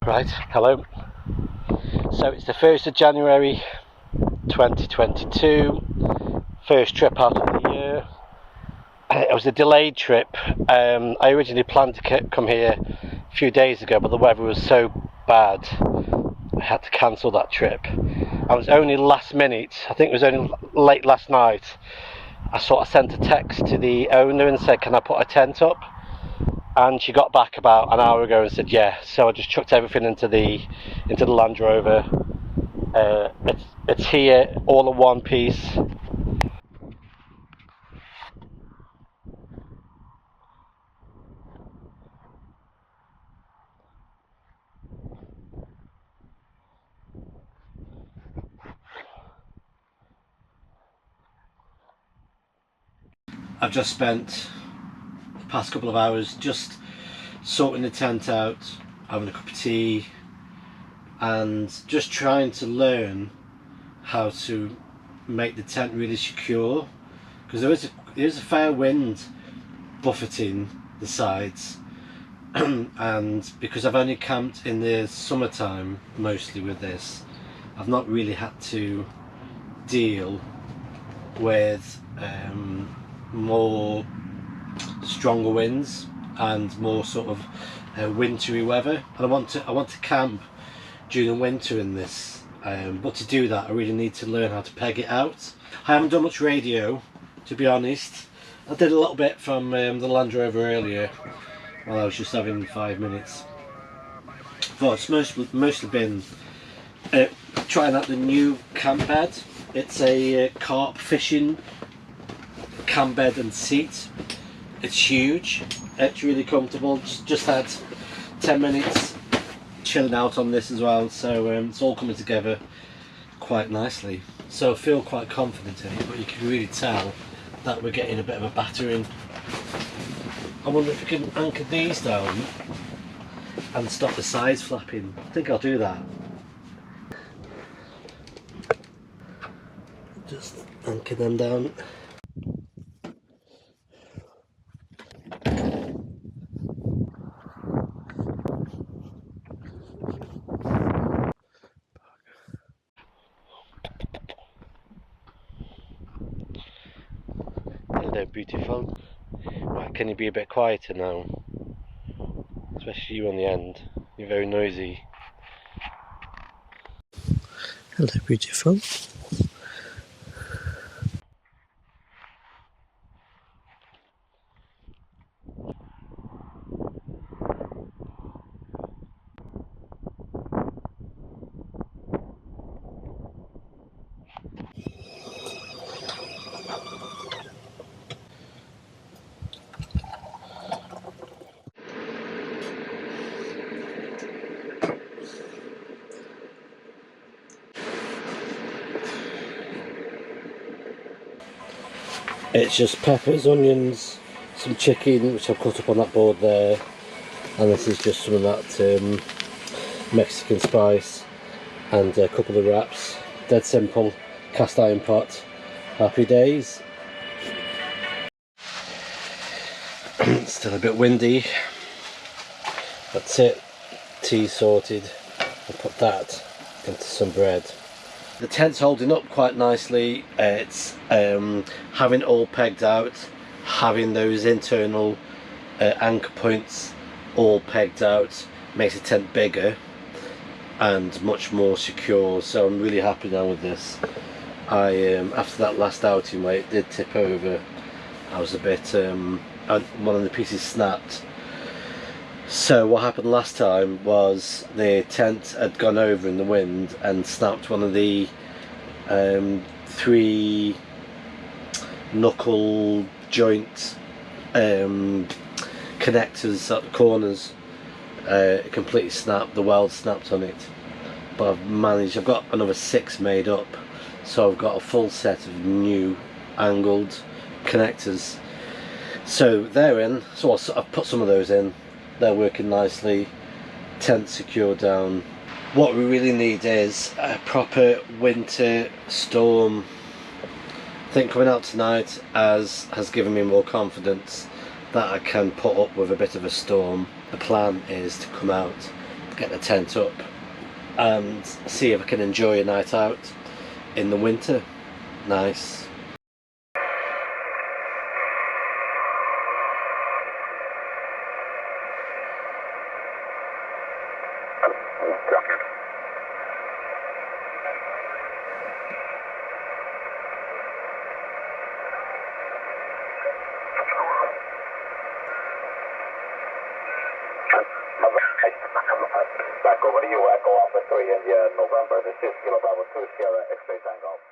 Right, hello. So it's the 1st of January 2022, first trip out of the year. It was a delayed trip. I originally planned to come here a few days ago, but the weather was so bad I had to cancel that trip. I was only last minute, I think it was only late last night, I sent a text to the owner and said, can I put a tent up? And she got back about an hour ago and said yeah. So I just chucked everything into the Land Rover. It's here all in one piece. I've just spent the past couple of hours just sorting the tent out, having a cup of tea, and just trying to learn how to make the tent really secure, because there is a fair wind buffeting the sides. And because I've only camped in the summertime mostly with this, I've not really had to deal with more stronger winds and more sort of wintry weather. And I want to camp during the winter in this, but to do that I really need to learn how to peg it out. I haven't done much radio, to be honest. I did a little bit from the Land Rover earlier while I was just having 5 minutes, but it's mostly been trying out the new camp bed. It's a carp fishing camp bed and seat. It's huge, it's really comfortable. Just had 10 minutes chilling out on this as well, so it's all coming together quite nicely. So I feel quite confident in it, but you can really tell that we're getting a bit of a battering. I wonder if we can anchor these down and stop the sides flapping. I think I'll do that. Just anchor them down. Hello, beautiful. Right, can you be a bit quieter now? Especially you on the end. You're very noisy. Hello, beautiful. It's just peppers, onions, some chicken which I've cut up on that board there, and this is just some of that Mexican spice and a couple of wraps. Dead simple, cast iron pot, happy days. Still a bit windy. That's it, tea sorted. I'll put that into some bread. The tent's holding up quite nicely. It's having it all pegged out, having those internal anchor points all pegged out makes the tent bigger and much more secure, so I'm really happy now with this. After that last outing where it did tip over, I was a bit and one of the pieces snapped. So what happened last time was the tent had gone over in the wind and snapped one of the 3 knuckle joint connectors at the corners. It completely snapped, the weld snapped on it, but I've got another 6 made up, so I've got a full set of new angled connectors. So they're in, so I've put some of those in. They're working nicely, tent secured down. What we really need is a proper winter storm. I think coming out tonight has given me more confidence that I can put up with a bit of a storm. The plan is to come out get the tent up and see if I can enjoy a night out in the winter. Nice. Back over to you, Echo Officer 3 India, November, this is Kilo Bravo 2 Sierra X-ray Tango.